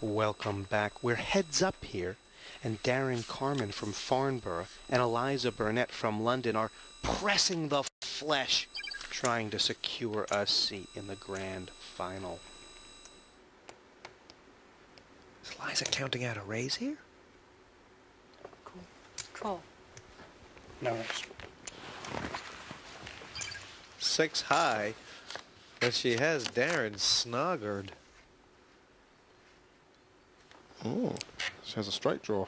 Welcome back. We're heads up here, and Darren Carman from Farnborough and Eliza Burnett from London are pressing the flesh, trying to secure a seat in the grand final. Is Eliza counting out a raise here? Call. No raise. 6 high, but she has Darren snoggered. Oh, she has a straight draw.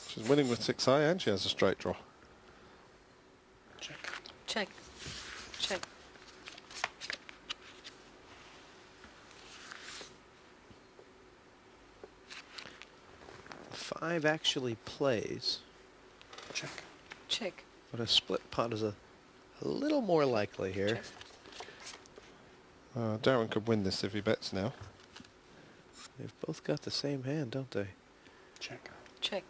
She's winning with 6 high and she has a straight draw. Check. Check. Check. Five actually plays, Check. Check. but a split pot is a little more likely here. Check. Darren could win this if he bets now. They've both got the same hand, don't they? Check. Check.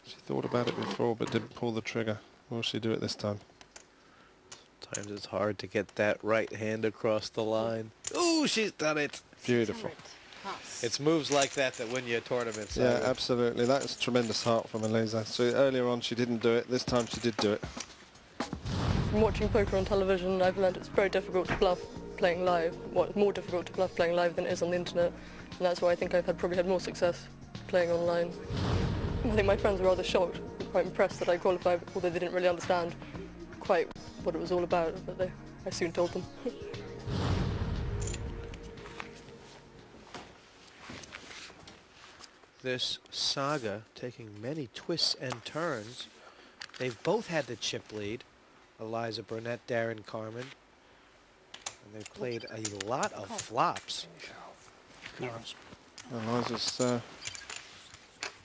She thought about it before but didn't pull the trigger. Will she do it this time? Sometimes it's hard to get that right hand across the line. Ooh, she's done it. Beautiful. Pass. It's moves like that that win you a tournament. Yeah, Simon. absolutely. That's tremendous heart from Eliza. So earlier on she didn't do it. This time she did do it. From watching poker on television, I've learned it's very difficult to bluff playing live. Well, it's more difficult to bluff playing live than it is on the internet, and that's why I think I've probably had more success playing online. I think my friends were rather shocked, quite impressed that I qualified, although they didn't really understand quite what it was all about, but I soon told them. This saga taking many twists and turns. They've both had the chip lead. Eliza Burnett, Darren Carman. And they've played a lot of flops. No raise. Eliza's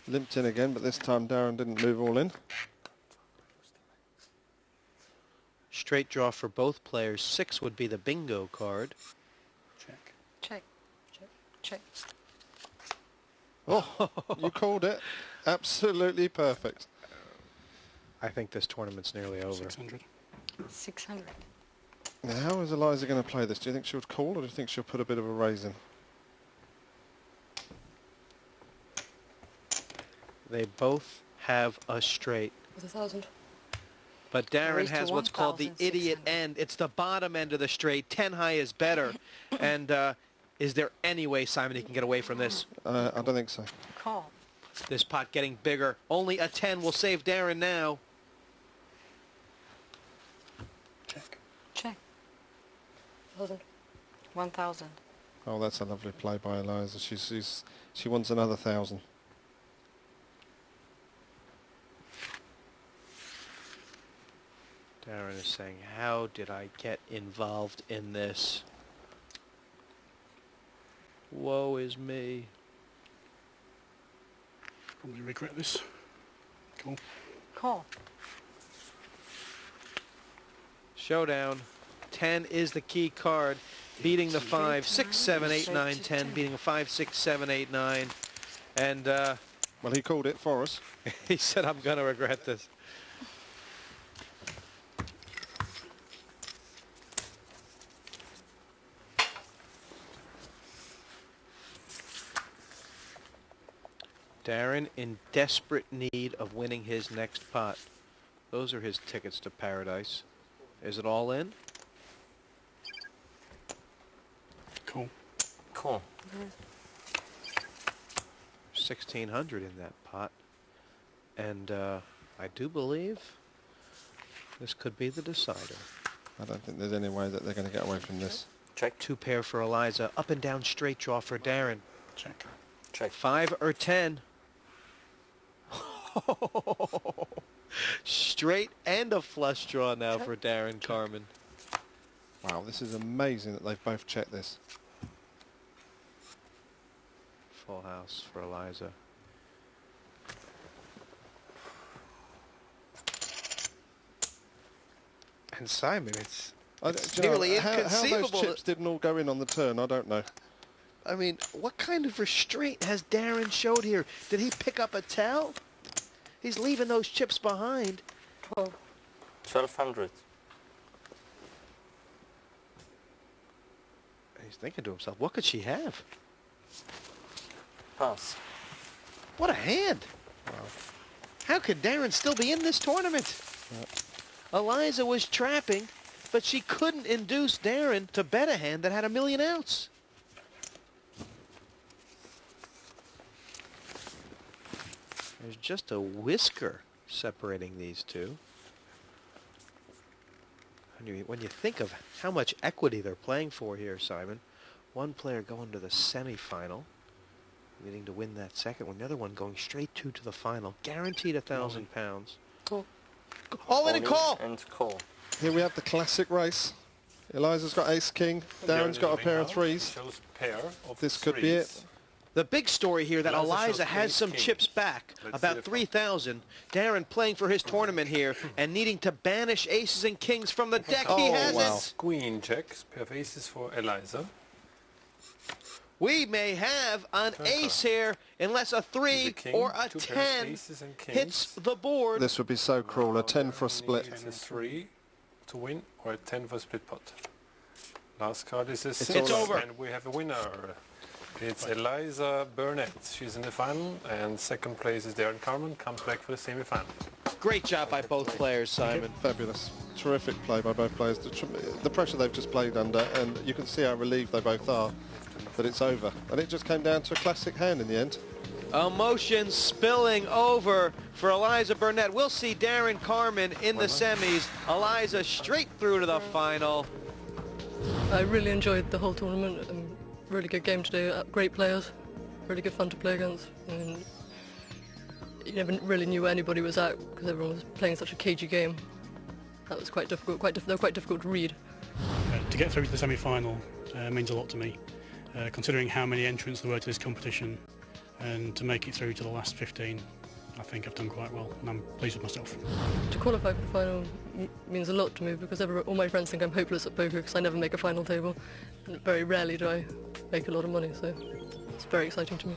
limped in again, but this time Darren didn't move all in. Straight draw for both players. 6 would be the bingo card. Check. Check. Check. Check. Oh, you called it. Absolutely perfect. I think this tournament's nearly over. 600. 600. Now, how is Eliza going to play this? Do you think she'll call or do you think she'll put a bit of a raise in? They both have a straight. With 1,000. But Darren Raise to has what's called the idiot 1,600. end. It's the bottom end of the straight. 10 high is better. And is there any way, Simon, he can get away from this? I don't think so. Call. This pot getting bigger. Only a 10 will save Darren now. Check. Check. 1,000. 1,000. Oh, that's a lovely play by Eliza. She wants another 1,000. Darren is saying, how did I get involved in this? Woe is me. Probably regret this. Cool. Call. Showdown. 10 is the key card. Beating the 5, 6, 7, 8, 9, 10. Beating a 5, 6, 7, 8, 9. And Well, he called it for us. he said, I'm going to regret this. Darren in desperate need of winning his next pot. Those are his tickets to paradise. Is it all in? Cool. Cool. 1,600 in that pot. And I do believe this could be the decider. I don't think there's any way that they're going to get away from this. Check. 2 pair for Eliza. Up and down straight draw for Darren. Check. Check. 5 or 10. Straight and a flush draw now for Darren Carman. Wow, this is amazing that they've both checked this. Full house for Eliza. And Simon, it's Do you know, nearly how those inconceivable. chips didn't all go in on the turn, I don't know. I mean, what kind of restraint has Darren showed here? Did he pick up a towel? He's leaving those chips behind. 12. 1,200. He's thinking to himself, what could she have? Pass. What a hand! How could Darren still be in this tournament? Eliza was trapping, but she couldn't induce Darren to bet a hand that had 1 million outs. There's just a whisker separating these two. When you think of how much equity they're playing for here, Simon, one player going to the semifinal, needing to win that second one, the other one going straight to the final, guaranteed £1,000. Call. All in and call! And call. Here we have the classic race. Eliza's got ace-king. Darren's got a pair of threes. Shows pair of This could be it. The big story here that Eliza Eliza shows has ace some king. chips back, Let's see about the 3,000. Darren playing for his tournament here and needing to banish aces and kings from the deck. He Oh, has wow. it. Queen checks, pair of aces for Eliza. We may have an ace here unless a 3 king, or a two pairs of 10 aces and kings. hits the board. This would be so cruel. A 10 for a split. It's a 3 to win or a 10 for a split pot. Last card is a It's 6 over. and we have a winner. It's Eliza Burnett. She's in the final and second place is Darren Carmen. Comes back for the semi-final. Great job by both players, Simon. Fabulous. Terrific play by both players. The pressure they've just played under, and you can see how relieved they both are that it's over. And it just came down to a classic hand in the end. Emotion spilling over for Eliza Burnett. We'll see Darren Carmen in the semis. Eliza straight through to the final. I really enjoyed the whole tournament. Really good game today. Great players. Really good fun to play against. And you never really knew where anybody was at because everyone was playing such a cagey game. That was quite difficult. They were quite difficult to read. To get through to the semi-final means a lot to me, considering how many entrants there were to this competition, and to make it through to the last 15, I think I've done quite well, and I'm pleased with myself. To qualify for the final means a lot to me because all my friends think I'm hopeless at poker because I never make a final table. And very rarely do I make a lot of money, so it's very exciting to me.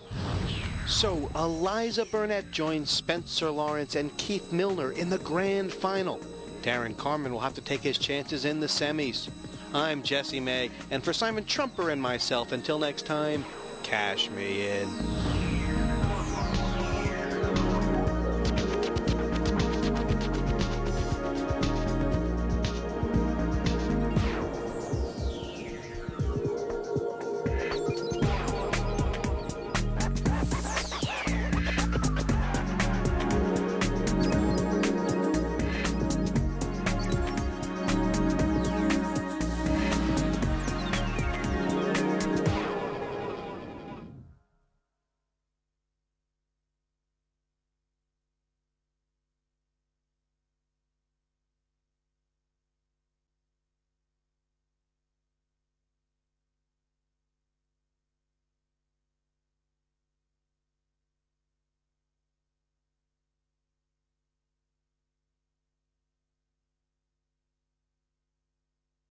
So, Eliza Burnett joins Spencer Lawrence and Keith Milner in the grand final. Darren Carmen will have to take his chances in the semis. I'm Jesse May, and for Simon Trumper and myself, until next time, cash me in.